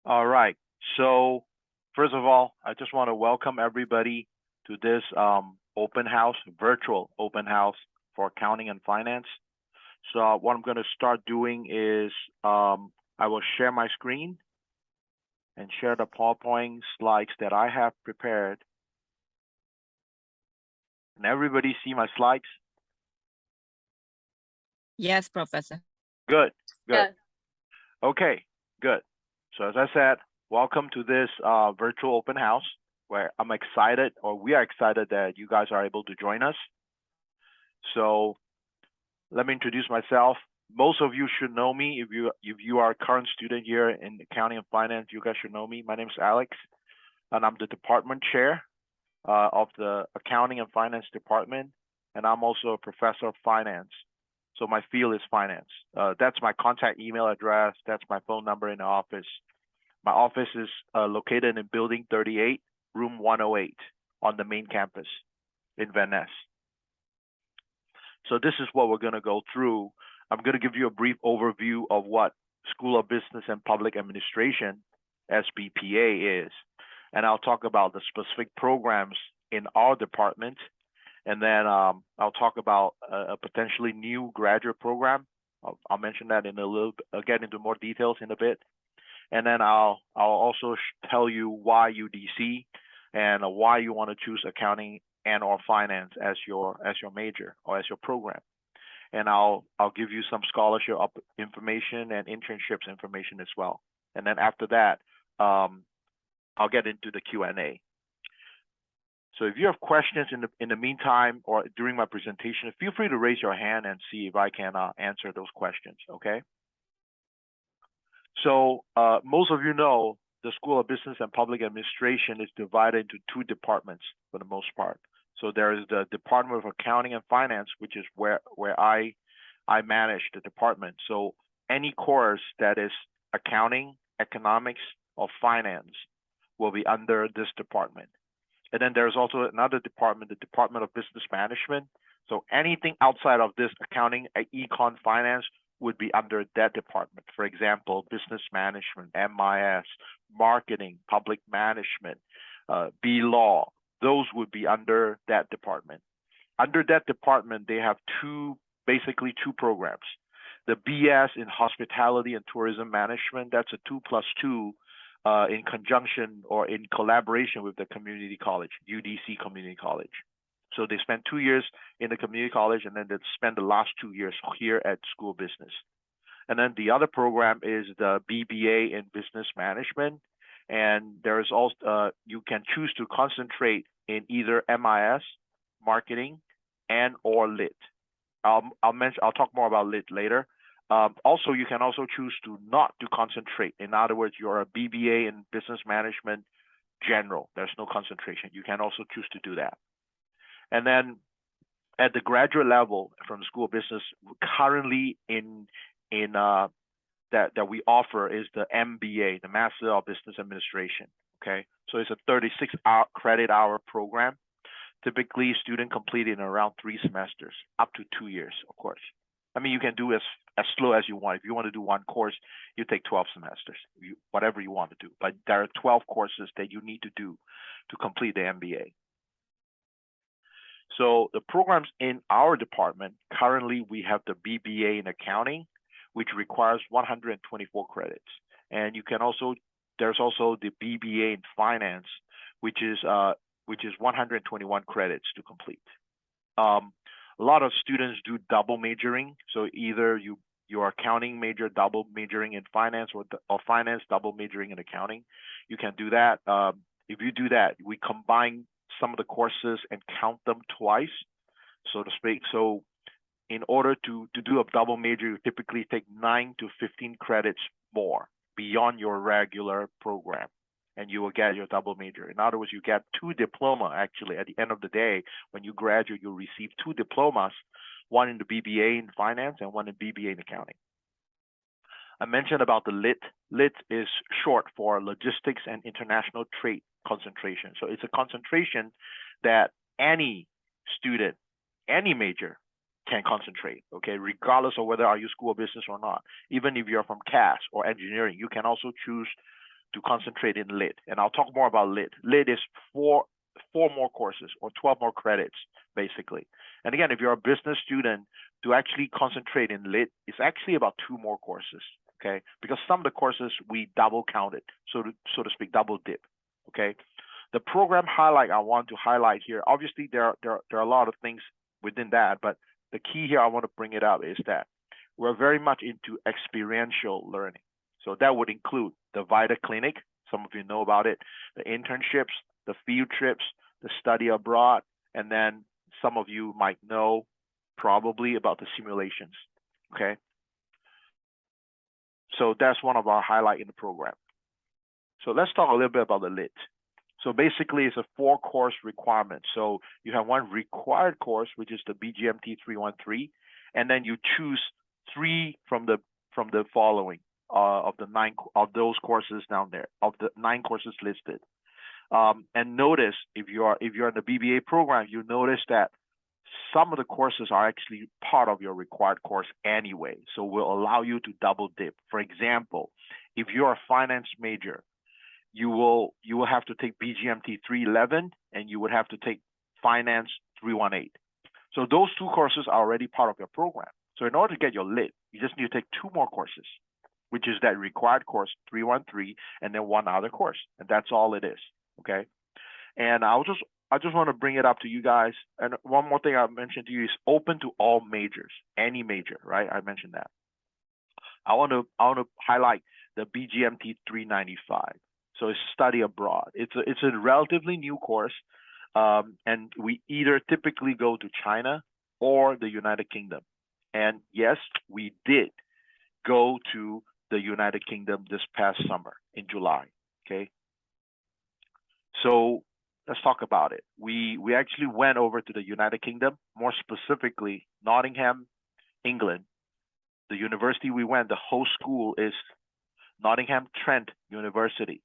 All right. So, first of all, I just want to welcome everybody to this open house, virtual open house for accounting and finance. So, what I'm going to start doing is I will share my screen and share the PowerPoint slides that I have prepared. Can everybody see my slides? Yes, Professor. Good, good. Yeah. Okay, good. So as I said, welcome to this virtual open house where I'm excited, or we are excited that you guys are able to join us. So let me introduce myself. Most of you should know me. If you are a current student here in accounting and finance, you guys should know me. My name is Alex, and I'm the department chair of the accounting and finance department, and I'm also a professor of finance. So my field is finance. That's my contact email address. That's my phone number in the office. My office is located in Building 38, Room 108 on the main campus in Van Ness. So this is what we're going to go through. I'm going to give you a brief overview of what School of Business and Public Administration, SBPA, is. And I'll talk about the specific programs in our department. And then I'll talk about a potentially new graduate program. I'll mention that in a little bit. I'll get into more details in a bit. And then I'll also tell you why UDC and why you want to choose accounting and or finance as your major or as your program. And I'll give you some scholarship information and internships information as well. And then after that, I'll get into the Q&A. So if you have questions in the meantime or during my presentation, feel free to raise your hand and see if I can answer those questions, okay? So most of you know the School of Business and Public Administration is divided into two departments for the most part. So there is the Department of Accounting and Finance, which is where I manage the department. So any course that is accounting, economics, or finance will be under this department. And then there's also another department, the Department of Business Management. So anything outside of this accounting, econ, finance would be under that department. For example, business management, MIS, marketing, public management, B-law, those would be under that department. Under that department, they have basically two programs. The BS in Hospitality and Tourism Management, that's a 2+2 in conjunction or in collaboration with the community college, UDC Community College. So they spend 2 years in the community college, and then they spend the last 2 years here at School of Business. And then the other program is the BBA in Business Management. And there is also, you can choose to concentrate in either MIS, marketing, and or lit. I'll talk more about lit later. Also, you can also choose to not to concentrate. In other words, you're a BBA in Business Management general. There's no concentration. You can also choose to do that. And then at the graduate level from School of Business, currently that we offer is the MBA, the Master of Business Administration. Okay, so it's a 36 credit hour program. Typically, student complete in around 3 semesters, up to 2 years, of course. I mean, you can do as slow as you want. If you want to do one course, you take 12 semesters, whatever you want to do. But there are 12 courses that you need to do to complete the MBA. So the programs in our department, currently we have the BBA in accounting, which requires 124 credits. And you can also, there's also the BBA in finance, which is 121 credits to complete. A lot of students do double majoring. So either your accounting major double majoring in finance or finance double majoring in accounting. You can do that. If you do that, we combine some of the courses and count them twice, so to speak. So in order to do a double major, you typically take 9 to 15 credits more beyond your regular program, and you will get your double major. In other words, you get 2 diploma actually at the end of the day. When you graduate, you'll receive 2 diplomas, one in the BBA in finance and one in BBA in accounting. I mentioned about the LIT. LIT is short for Logistics and International Trade concentration. So it's a concentration that any student, any major can concentrate, okay, regardless of whether are you School of Business or not. Even if you're from CAS or engineering, you can also choose to concentrate in lit, and I'll talk more about lit. Lit is four more courses or 12 more credits basically. And again, if you're a business student, to actually concentrate in lit, it's actually about 2 more courses. Okay, because some of the courses we double counted, so to speak, double dip. Okay, the program highlight I want to highlight here. Obviously, there are a lot of things within that, but the key here I want to bring it up is that we're very much into experiential learning. So that would include the VITA Clinic, some of you know about it, the internships, the field trips, the study abroad, and then some of you might know probably about the simulations. Okay, so that's one of our highlight in the program. So let's talk a little bit about the lit. So basically, it's a 4-course requirement. So you have one required course, which is the BGMT 313, and then you choose 3 from the following of the 9 of those courses down there, of the 9 courses listed. And notice if you're in the BBA program, you notice that some of the courses are actually part of your required course anyway, so will allow you to double dip. For example, if you're a finance major, you will have to take BGMT 311 and you would have to take Finance 318. So those 2 courses are already part of your program. So in order to get your lit, you just need to take 2 more courses, which is that required course 313 and then 1 other course, and that's all it is. Okay, and I just want to bring it up to you guys. And one more thing I mentioned to you is open to all majors, any major, right? I mentioned that. I want to highlight the BGMT 395. So it's study abroad. It's a relatively new course, and we either typically go to China or the United Kingdom. And yes, we did go to the United Kingdom this past summer in July. Okay, so let's talk about it. We actually went over to the United Kingdom, more specifically Nottingham, England. The university we went, the host school is Nottingham Trent University.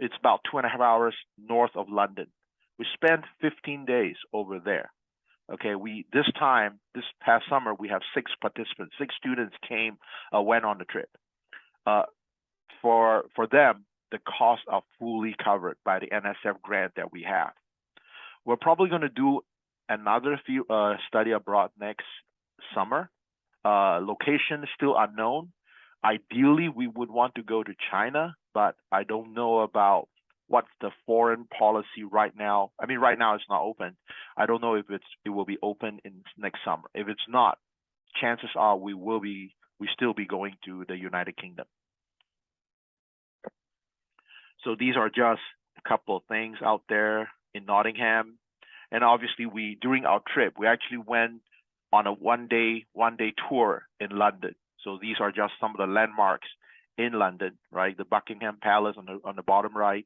It's about 2.5 hours north of London. We spent 15 days over there. Okay, this past summer, we have 6 participants, 6 students went on the trip. For them, the costs are fully covered by the NSF grant that we have. We're probably going to do another few study abroad next summer. Location is still unknown. Ideally, we would want to go to China, but I don't know about what's the foreign policy right now. I mean, right now it's not open. I don't know if it will be open in next summer. If it's not, chances are we still be going to the United Kingdom. So these are just a couple of things out there in Nottingham. And obviously during our trip, we actually went on a one day tour in London. So these are just some of the landmarks in London, right? The Buckingham Palace on the bottom right,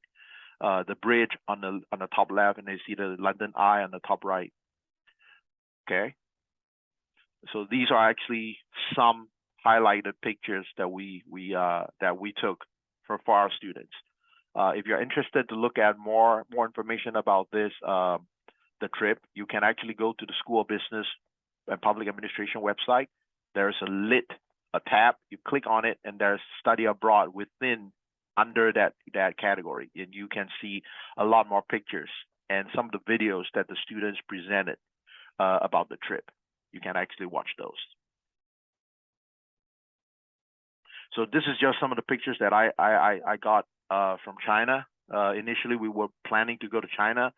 the bridge on the top left, and you see the London Eye on the top right. Okay. So these are actually some highlighted pictures that we took for our students. If you're interested to look at more information about this, the trip, you can actually go to the School of Business and Public Administration website. There's a tab. You click on it, and there's study abroad under that category, and you can see a lot more pictures and some of the videos that the students presented about the trip. You can actually watch those. So this is just some of the pictures that I got from China. Initially, we were planning to go to China.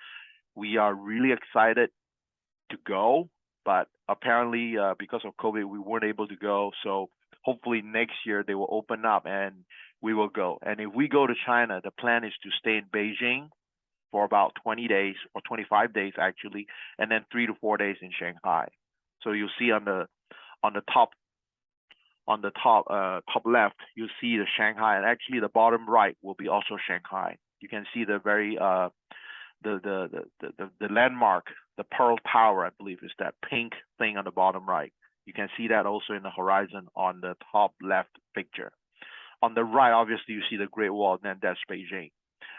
We are really excited to go, but apparently because of COVID, we weren't able to go. So hopefully next year they will open up and we will go. And if we go to China, the plan is to stay in Beijing for about 20 days or 25 days actually, and then 3 to 4 days in Shanghai. So you'll see on the top left, you'll see the Shanghai, and actually the bottom right will be also Shanghai. You can see the very the landmark, the Pearl Tower, I believe is that pink thing on the bottom right. You can see that also in the horizon on the top left picture. On the right, obviously you see the Great Wall, and then that's Beijing.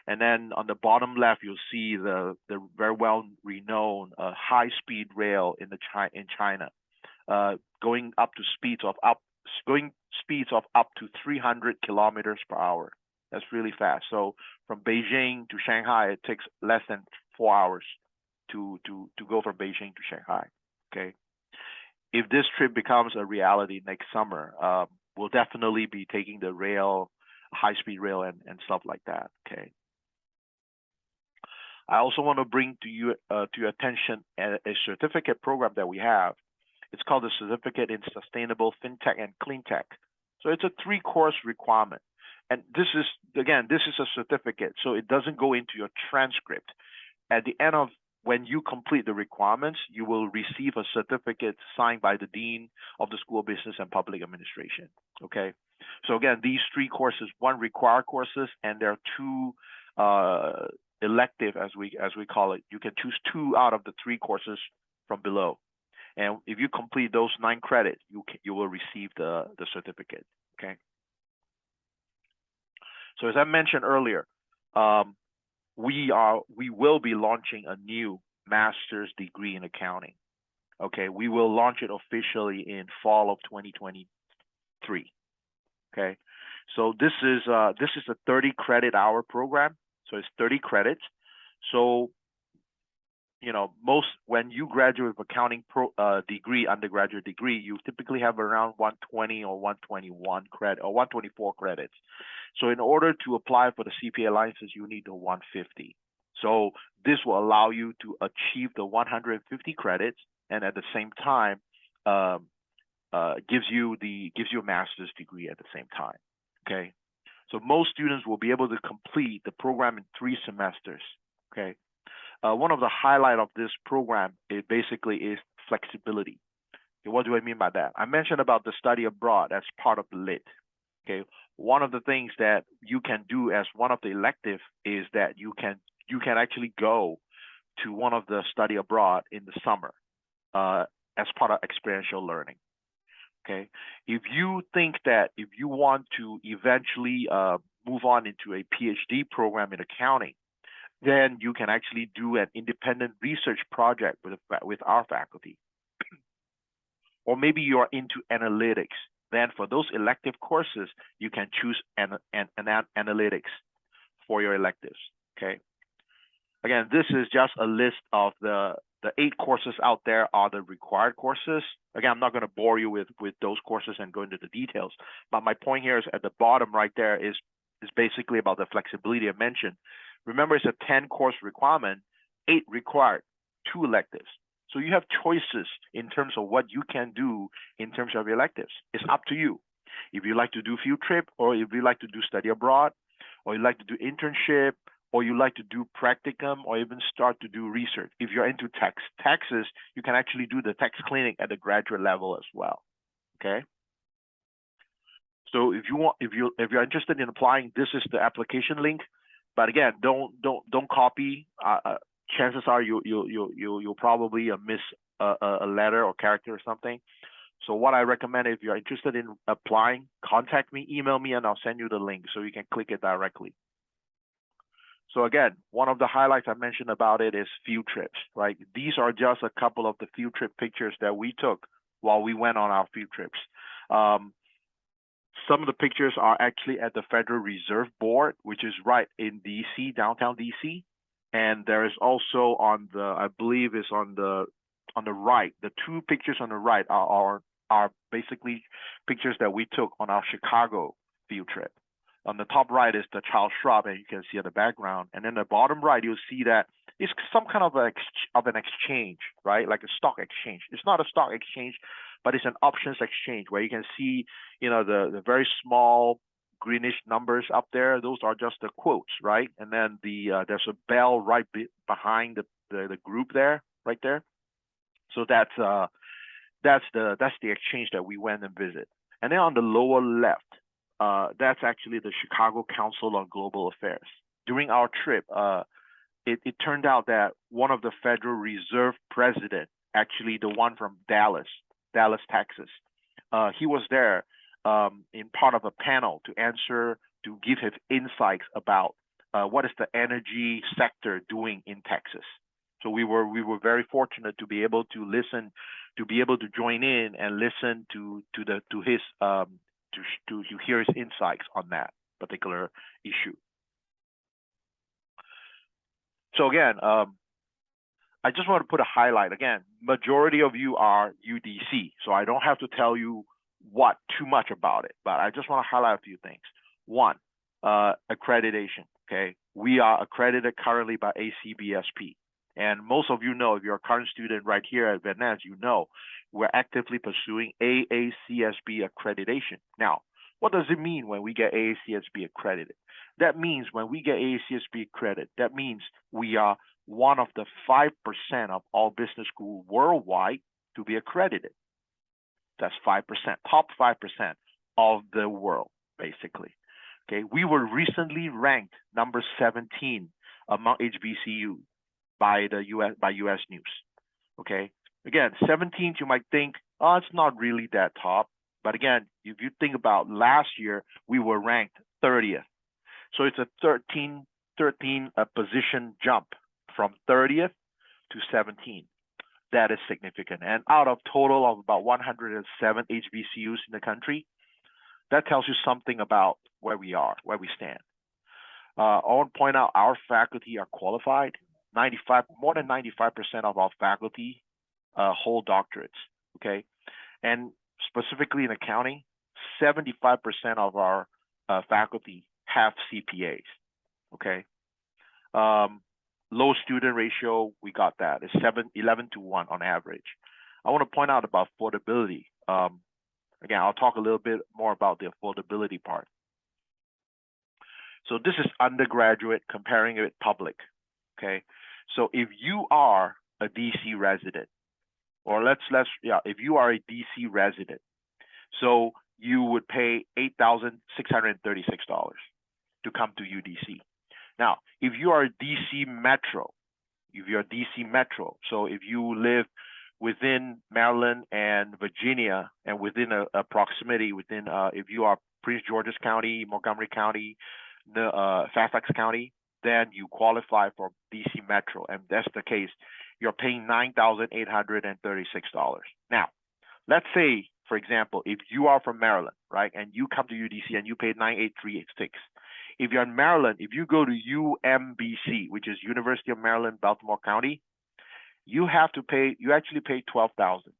And then on the bottom left, you'll see the very well-renowned high-speed rail in China, going speeds of up to 300 kilometers per hour. That's really fast. So from Beijing to Shanghai, it takes less than 4 hours to go from Beijing to Shanghai. Okay. If this trip becomes a reality next summer, we'll definitely be taking the rail, high-speed rail, and stuff like that. Okay. I also want to bring to your attention a certificate program that we have. It's called the Certificate in Sustainable FinTech and Cleantech. So it's a 3-course requirement. And this is a certificate, so it doesn't go into your transcript. At the end of when you complete the requirements, you will receive a certificate signed by the Dean of the School of Business and Public Administration. Okay. So again, these 3 courses, 1 required courses, and there are 2 elective, as we call it. You can choose 2 out of the 3 courses from below. And if you complete those 9 credits, you will receive the certificate. Okay. So as I mentioned earlier, we will be launching a new master's degree in accounting. Okay, we will launch it officially in fall of 2023. Okay, so this is a 30 credit hour program. So it's 30 credits. So when you graduate with accounting degree, undergraduate degree, you typically have around 120 or 121 credit or 124 credits. So in order to apply for the CPA license, you need the 150. So this will allow you to achieve the 150 credits, and at the same time, gives you a master's degree at the same time. Okay, so most students will be able to complete the program in 3 semesters. Okay. One of the highlight of this program basically is flexibility. Okay, what do I mean by that? I mentioned about the study abroad as part of the LIT. Okay, one of the things that you can do as one of the elective is that you can actually go to one of the study abroad in the summer as part of experiential learning. Okay, if you think that if you want to eventually move on into a PhD program in accounting, then you can actually do an independent research project with our faculty. Or maybe you are into analytics. Then for those elective courses, you can choose analytics for your electives. Okay. Again, this is just a list of the 8 courses out there are the required courses. Again, I'm not going to bore you with those courses and go into the details. But my point here is at the bottom right there is basically about the flexibility I mentioned. Remember, it's a 10-course requirement, 8 required, 2 electives. So you have choices in terms of what you can do in terms of electives. It's up to you. If you like to do field trip, or if you like to do study abroad, or you like to do internship, or you like to do practicum, or even start to do research. If you're into taxes, you can actually do the tax clinic at the graduate level as well. Okay. So if you're interested in applying, this is the application link. But again, don't copy. Chances are you'll probably miss a letter or character or something. So what I recommend, if you're interested in applying, contact me, email me, and I'll send you the link so you can click it directly. So again, one of the highlights I mentioned about it is field trips, right? These are just a couple of the field trip pictures that we took while we went on our field trips. Some of the pictures are actually at the Federal Reserve Board, which is right in DC, downtown DC. And there is also on the, I believe is on the right, the 2 pictures on the right are basically pictures that we took on our Chicago field trip. On the top right is the Charles Schwab, and you can see in the background. And then the bottom right, you'll see that it's some kind of an exchange, right? Like a stock exchange. It's not a stock exchange, but it's an options exchange where you can see, the very small greenish numbers up there. Those are just the quotes, right? And then there's a bell right behind the group there, right there. So that's the exchange that we went and visit. And then on the lower left, that's actually the Chicago Council on Global Affairs. During our trip, it turned out that one of the Federal Reserve president, actually the one from Dallas, Texas, he was there in part of a panel to give his insights about what is the energy sector doing in Texas. So we were very fortunate to be able to listen, to be able to join in and listen to hear his insights on that. particular issue. So again, I just want to put a highlight. Again, majority of you are UDC, so I don't have to tell you too much about it, but I just want to highlight a few things. One, accreditation, okay? We are accredited currently by ACBSP. And most of you know, if you're a current student right here at Van Ness, you know we're actively pursuing AACSB accreditation. Now, what does it mean when we get AACSB accredited? That means when we get AACSB accredited, that means we are one of the 5% of all business schools worldwide to be accredited. That's 5%, top 5% of the world, basically. Okay, we were recently ranked number 17 among HBCU by the US News. Okay, again, 17th, you might think, oh, it's not really that top. But again, if you think about last year, we were ranked 30th. So it's a 13 position jump from 30th to 17. That is significant. And out of total of about 107 HBCUs in the country, that tells you something about where we are, where we stand. I want to point out our faculty are qualified. More than 95% of our faculty hold doctorates, okay? And specifically in accounting, 75% of our faculty have CPAs, okay? Low student ratio, we got that. It's 11 to 1 on average. I want to point out about affordability. Again, I'll talk a little bit more about the affordability part. So this is undergraduate comparing it with public, okay? So if you are a DC resident, or if you are a DC resident, so you would pay $8,636 to come to UDC. Now, if you are a DC Metro, so if you live within Maryland and Virginia and within a proximity if you are Prince George's County, Montgomery County, Fairfax County, then you qualify for DC Metro, and that's the case. You're paying $9,836. Now, let's say, for example, if you are from Maryland, right, and you come to UDC and you pay $9,836. If you're in Maryland, if you go to UMBC, which is University of Maryland, Baltimore County, you actually pay $12,000.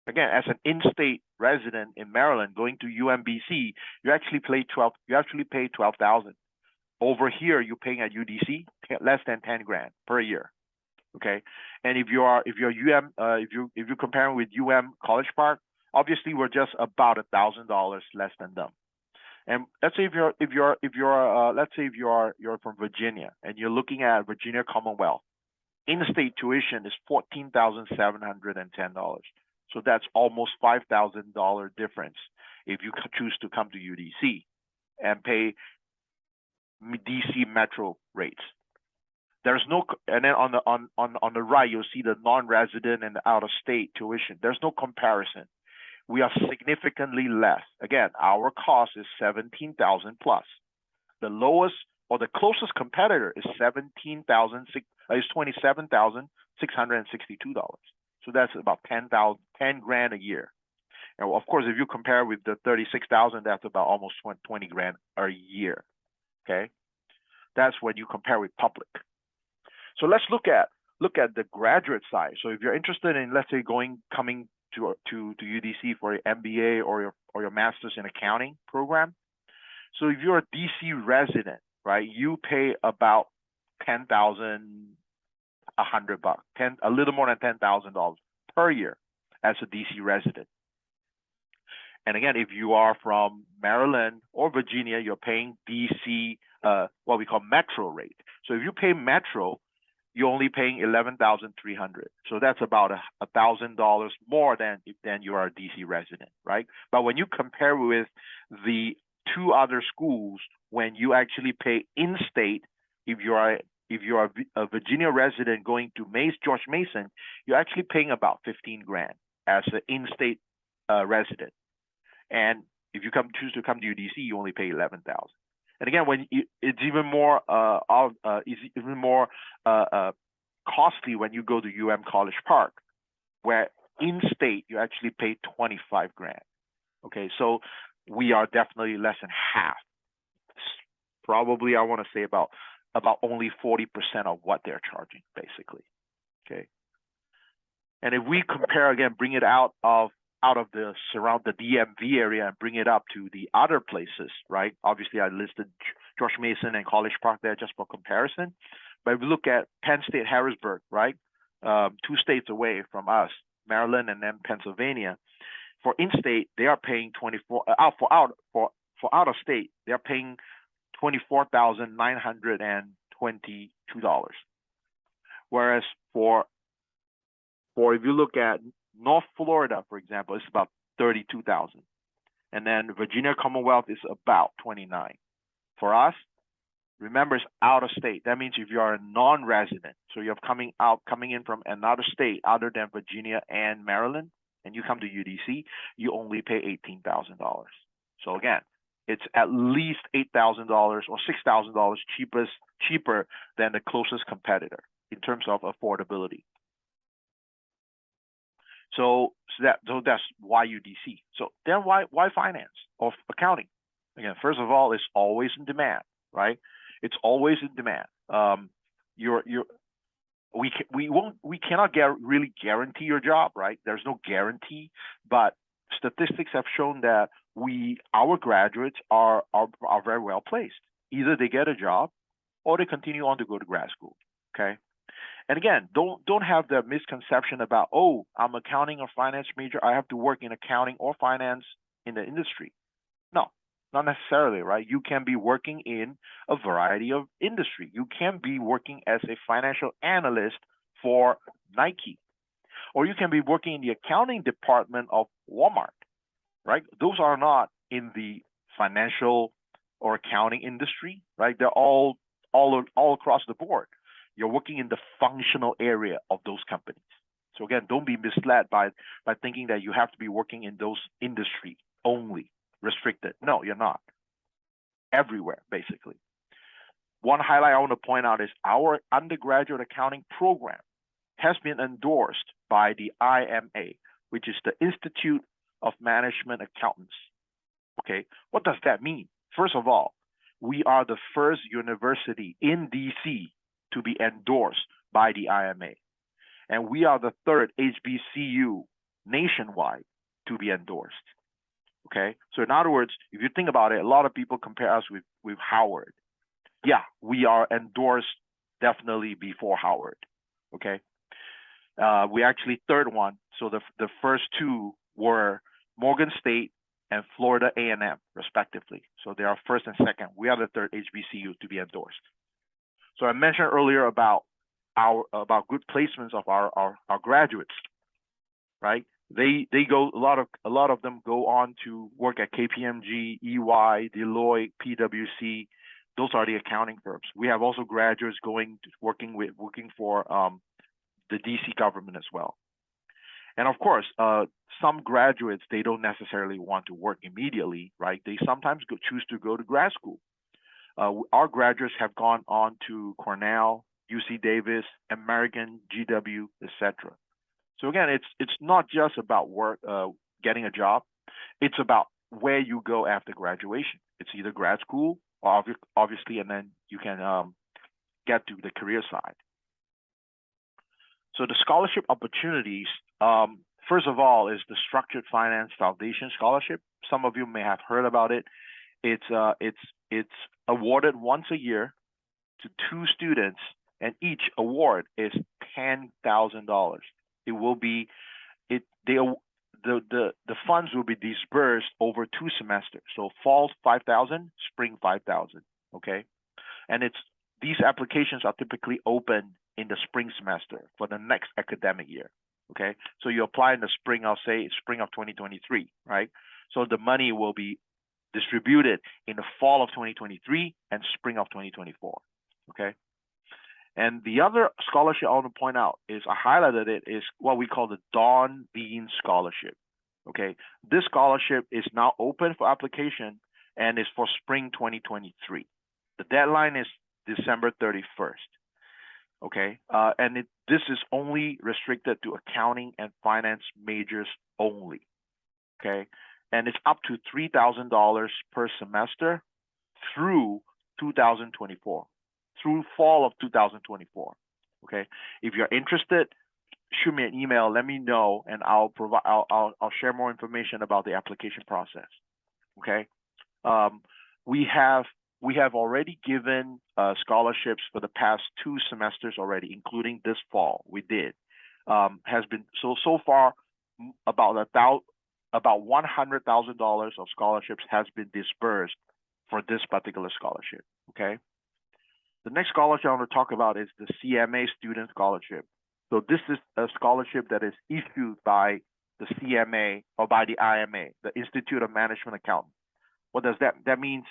Again, as an in-state resident in Maryland going to UMBC, you actually pay $12,000. Over here, you're paying at UDC less than 10 grand per year. Okay, and if you're comparing with UM College Park, obviously we're just about $1,000 less than them. And let's say if you're from Virginia and you're looking at Virginia Commonwealth, in-state tuition is $14,710. So that's almost $5,000 difference if you choose to come to UDC and pay DC Metro rates. There's no, and then on the right you'll see the non-resident and the out-of-state tuition. There's no comparison. We are significantly less. Again, our cost is $17,000 plus. The lowest or the closest competitor is $27,662. So that's about $10 grand a year. And of course, if you compare with the $36,000, that's about almost 20 grand a year. Okay, that's when you compare with public. So let's look at the graduate side. So if you're interested in, let's say, coming to UDC for your MBA or your master's in accounting program. So if you're a DC resident, right, you pay about $10,100, a little more than $10,000 per year as a DC resident. And again, if you are from Maryland or Virginia, you're paying DC, what we call Metro rate. So if you pay Metro, you're only paying $11,300. So that's about $1,000 more than you are a DC resident, right? But when you compare with the two other schools, when you actually pay in-state, if you are a Virginia resident going to George Mason, you're actually paying about 15 grand as an in-state resident. And if you choose to come to UDC, you only pay 11,000. And again, it's even more costly when you go to UM College Park, where in-state you actually pay 25 grand. Okay, so we are definitely less than half probably I want to say about only 40% of what they're charging, basically. Okay. And if we compare again, bring it out of the DMV area and bring it up to the other places, right? Obviously, I listed George Mason and College Park there just for comparison. But if we look at Penn State Harrisburg, right, 2 states away from us, Maryland and then Pennsylvania, for in-state they are paying for out of state they're paying $24,922, whereas for if you look at North Florida, for example, it's about 32,000, and then Virginia Commonwealth is about 29. For us, remember, it's out of state. That means if you are a non-resident, so you're coming in from another state other than Virginia and Maryland, and you come to UDC, you only pay $18,000. So again, it's at least $8,000 or $6,000 cheaper than the closest competitor in terms of affordability. So that's why UDC. So then why finance or accounting? Again, first of all, it's always in demand, right? It's always in demand. We cannot really guarantee your job, right? There's no guarantee, but statistics have shown that our graduates are very well placed. Either they get a job or they continue on to go to grad school. Okay. And again, don't have the misconception about, oh, I'm accounting or finance major, I have to work in accounting or finance in the industry. No, not necessarily, right? You can be working in a variety of industry. You can be working as a financial analyst for Nike, or you can be working in the accounting department of Walmart, right? Those are not in the financial or accounting industry, right? They're all across the board. You're working in the functional area of those companies. So again, don't be misled by thinking that you have to be working in those industry only, restricted. No, you're not. Everywhere, basically. One highlight I want to point out is our undergraduate accounting program has been endorsed by the IMA, which is the Institute of Management Accountants. Okay, what does that mean? First of all, we are the first university in DC to be endorsed by the IMA. And we are the third HBCU nationwide to be endorsed. Okay, so in other words, if you think about it, a lot of people compare us with Howard. Yeah, we are endorsed definitely before Howard. Okay, we actually third one. So the first two were Morgan State and Florida A&M, respectively. So they are first and second. We are the third HBCU to be endorsed. So I mentioned earlier about good placements of our graduates, right? They go, a lot of them go on to work at KPMG, EY, Deloitte, PwC. Those are the accounting firms. We have also graduates working for the DC government as well. And of course, some graduates, they don't necessarily want to work immediately, right? They sometimes choose to go to grad school. Our graduates have gone on to Cornell, UC Davis, American, GW, etc. So again, it's not just about work, getting a job. It's about where you go after graduation. It's either grad school, or obviously, and then you can get to the career side. So the scholarship opportunities, first of all, is the Structured Finance Foundation Scholarship. Some of you may have heard about it. It's awarded once a year to 2 students, and each award is $10,000. It will be the funds will be disbursed over 2 semesters. So fall 5,000, spring 5,000. Okay, and these applications are typically open in the spring semester for the next academic year. Okay, so you apply in the spring, I'll say spring of 2023, right? So the money will be distributed in the fall of 2023 and spring of 2024. Okay. And the other scholarship I want to point out is, I highlighted it, is what we call the Don Bean Scholarship. Okay. This scholarship is now open for application and is for spring 2023. The deadline is December 31st. Okay. And this is only restricted to accounting and finance majors only. Okay. And it's up to $3,000 per semester through 2024 through fall of 2024. Okay, if you're interested, shoot me an email. Let me know, and I'll provide. I'll share more information about the application process. Okay, we have already given scholarships for the past 2 semesters already, including this fall. We did. Has been so far about $100,000 of scholarships has been dispersed for this particular scholarship. Okay. The next scholarship I want to talk about is the CMA Student Scholarship. So this is a scholarship that is issued by the CMA or by the IMA, the Institute of Management Accountants. What does that means?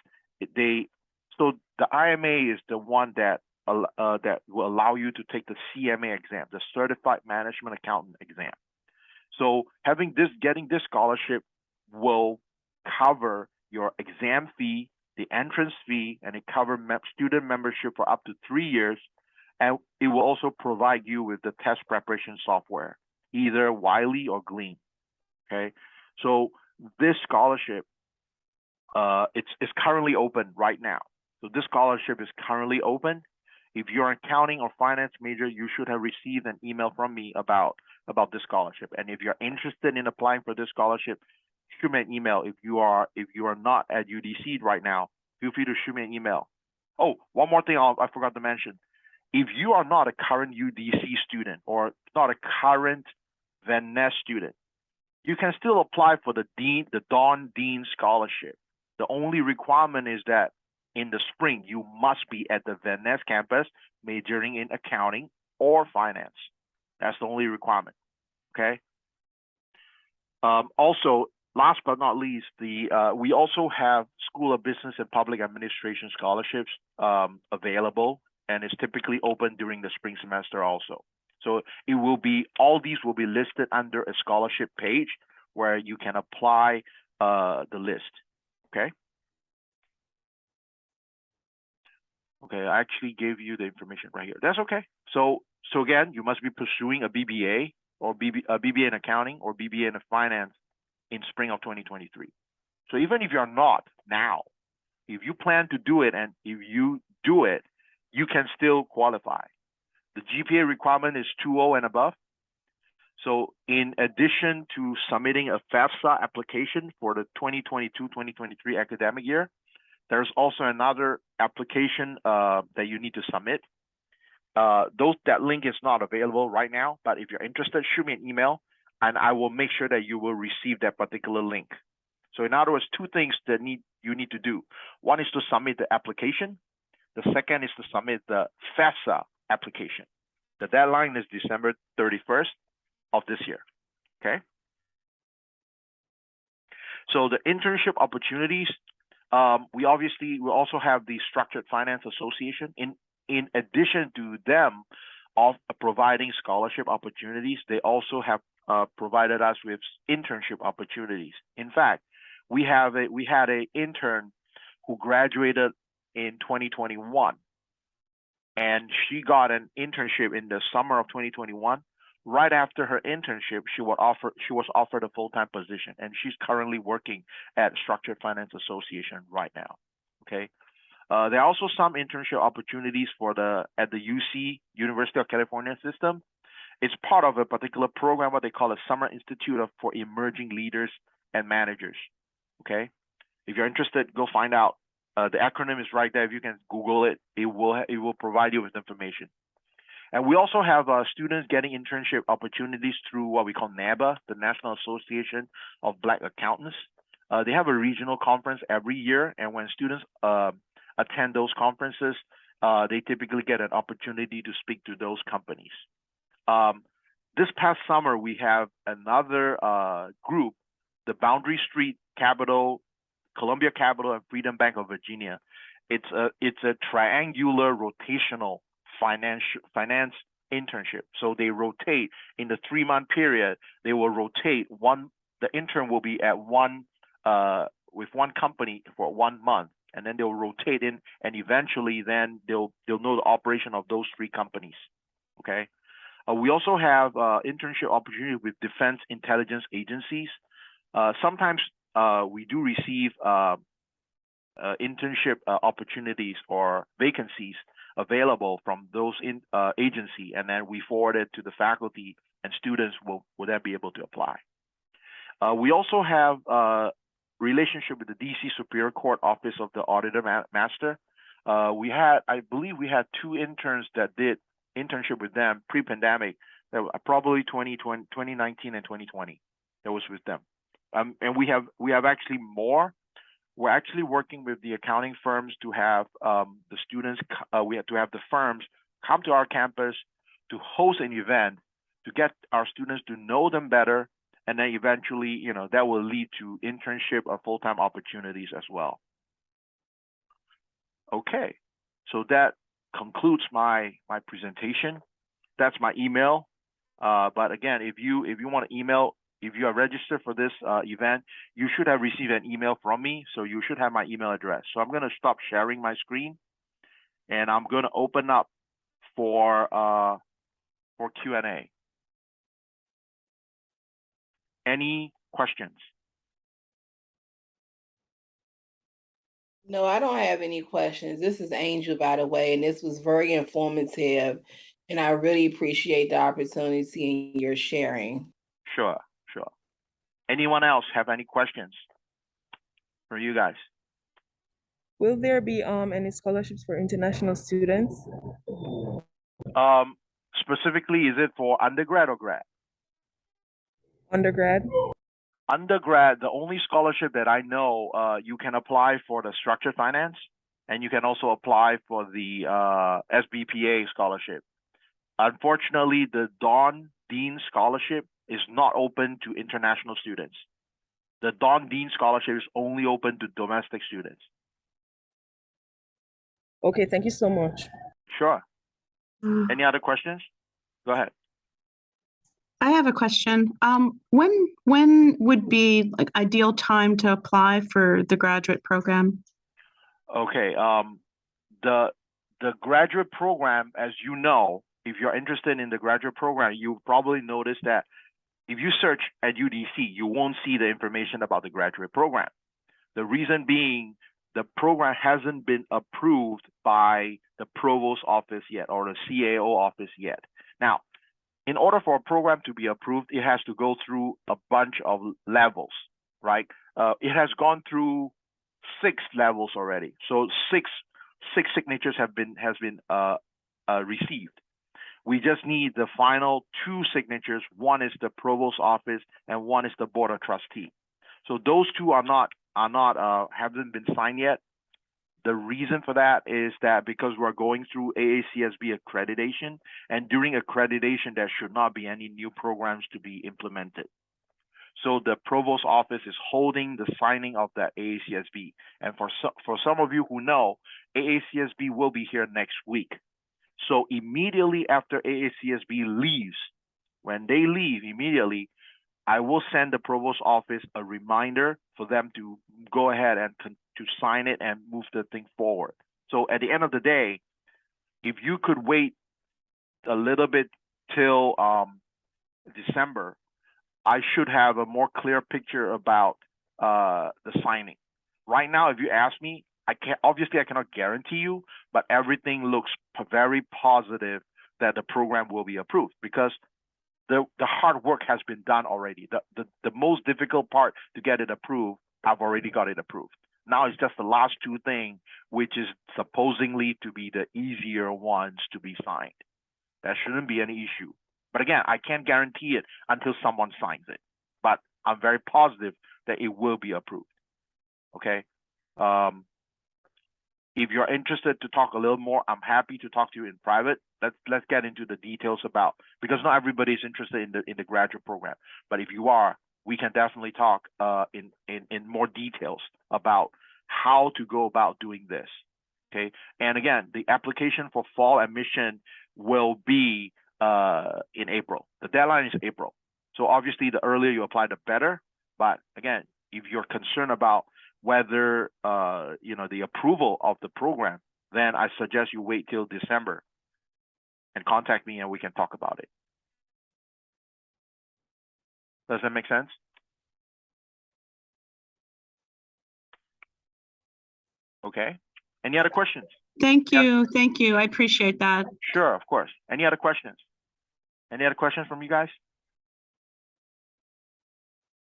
So the IMA is the one that will allow you to take the CMA exam, the Certified Management Accountant exam. So getting this scholarship will cover your exam fee, the entrance fee, and it covers student membership for up to 3 years. And it will also provide you with the test preparation software, either Wiley or Glean. Okay, so this scholarship, it's currently open right now. So this scholarship is currently open. If you're an accounting or finance major, you should have received an email from me about this scholarship. And if you're interested in applying for this scholarship, shoot me an email. If you are not at UDC right now, feel free to shoot me an email. Oh, one more thing I forgot to mention. If you are not a current UDC student or not a current Van Ness student, you can still apply for the Don Dean Scholarship. The only requirement is that in the spring, you must be at the Van Ness campus majoring in accounting or finance. That's the only requirement, okay? Also, last but not least, we also have School of Business and Public Administration scholarships available, and it's typically open during the spring semester also. So it will be, all these will be listed under a scholarship page where you can apply the list, okay? Okay, I actually gave you the information right here. That's okay. So again, you must be pursuing a BBA or a BBA in accounting or BBA in finance in spring of 2023. So even if you're not now, if you plan to do it and if you do it, you can still qualify. The GPA requirement is 2.0 and above. So in addition to submitting a FAFSA application for the 2022-2023 academic year, there's also another application that you need to submit. That link is not available right now, but if you're interested, shoot me an email and I will make sure that you will receive that particular link. So in other words, 2 things that you need to do. One is to submit the application. The second is to submit the FAFSA application. The deadline is December 31st of this year, okay? So the internship opportunities, we also have the Structured Finance Association. In addition to them of providing scholarship opportunities, they also have provided us with internship opportunities. In fact, we had an intern who graduated in 2021, and she got an internship in the summer of 2021. Right after her internship, she was offered a full-time position, and she's currently working at Structured Finance Association right now. Okay, there are also some internship opportunities at the UC, University of California system. It's part of a particular program, what they call a Summer Institute for Emerging Leaders and Managers. Okay, if you're interested, go find out. The acronym is right there. If you can Google it, it will provide you with information. And we also have students getting internship opportunities through what we call NABA, the National Association of Black Accountants. They have a regional conference every year, and when students attend those conferences, they typically get an opportunity to speak to those companies. This past summer, we have another group, the Boundary Street Capital, Columbia Capital, and Freedom Bank of Virginia. It's a triangular rotational finance internship. So they rotate in the 3-month period. They will rotate the intern will be at with one company for 1 month, and then they'll rotate in, and eventually then they'll know the operation of those 3 companies. Okay. We also have internship opportunity with defense intelligence agencies. Sometimes we do receive internship opportunities or vacancies available from those agency, and then we forward it to the faculty, and students will then be able to apply. We also have a relationship with the DC Superior Court Office of the Auditor Master. I believe we had 2 interns that did internship with them pre-pandemic, probably 2019 and 2020. That was with them. And we have actually more. We're actually working with the accounting firms to have the students. We have to have the firms come to our campus to host an event to get our students to know them better, and then eventually, that will lead to internship or full-time opportunities as well. Okay, so that concludes my presentation. That's my email. But again, if you want to email, if you are registered for this event, you should have received an email from me, so you should have my email address. So I'm going to stop sharing my screen, and I'm going to open up for Q&A. Any questions? No, I don't have any questions. This is Angel, by the way, and this was very informative, and I really appreciate the opportunity and your sharing. Sure. Anyone else have any questions for you guys? Will there be any scholarships for international students? Specifically, is it for undergrad or grad? Undergrad. Undergrad, the only scholarship that I know, you can apply for the structured finance, and you can also apply for the SBPA scholarship. Unfortunately, the Don Dean scholarship is not open to international students. The Don Dean scholarship is only open to domestic students. Okay, thank you so much. Sure. Any other questions? Go ahead. I have a question. When would be like ideal time to apply for the graduate program? Okay. The graduate program, as you know, if you're interested in the graduate program, you probably notice that if you search at UDC, you won't see the information about the graduate program. The reason being, the program hasn't been approved by the provost office yet, or the CAO office yet. Now, in order for a program to be approved, it has to go through a bunch of levels, right? It has gone through 6 levels already. So six signatures has been received. We just need the final 2 signatures. One is the provost office, and one is the board of trustee. So those 2 haven't been signed yet. The reason for that is that because we're going through AACSB accreditation, and during accreditation, there should not be any new programs to be implemented. So the provost office is holding the signing of that AACSB. And for some of you who know, AACSB will be here next week. So immediately after AACSB leaves, when they leave immediately, I will send the provost office a reminder for them to go ahead and to sign it and move the thing forward. So at the end of the day, if you could wait a little bit till December, I should have a more clear picture about the signing. Right now, if you ask me, I cannot guarantee you, but everything looks very positive that the program will be approved, because the hard work has been done already. The most difficult part to get it approved, I've already got it approved. Now it's just the last 2 things, which is supposedly to be the easier ones to be signed. That shouldn't be any issue. But again, I can't guarantee it until someone signs it. But I'm very positive that it will be approved. Okay. If you're interested to talk a little more, I'm happy to talk to you in private. Let's get into the details about, because not everybody is interested in the graduate program. But if you are, we can definitely talk in more details about how to go about doing this. Okay. And again, the application for fall admission will be in April. The deadline is April. So obviously, the earlier you apply, the better. But again, if you're concerned about whether the approval of the program, then I suggest you wait till December and contact me, and we can talk about it. Does that make sense? Okay? Any other questions? Thank Yes. you, thank you. I appreciate that. Sure, of course. Any other questions? Any other questions from you guys?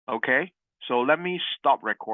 Okay, so let me stop recording.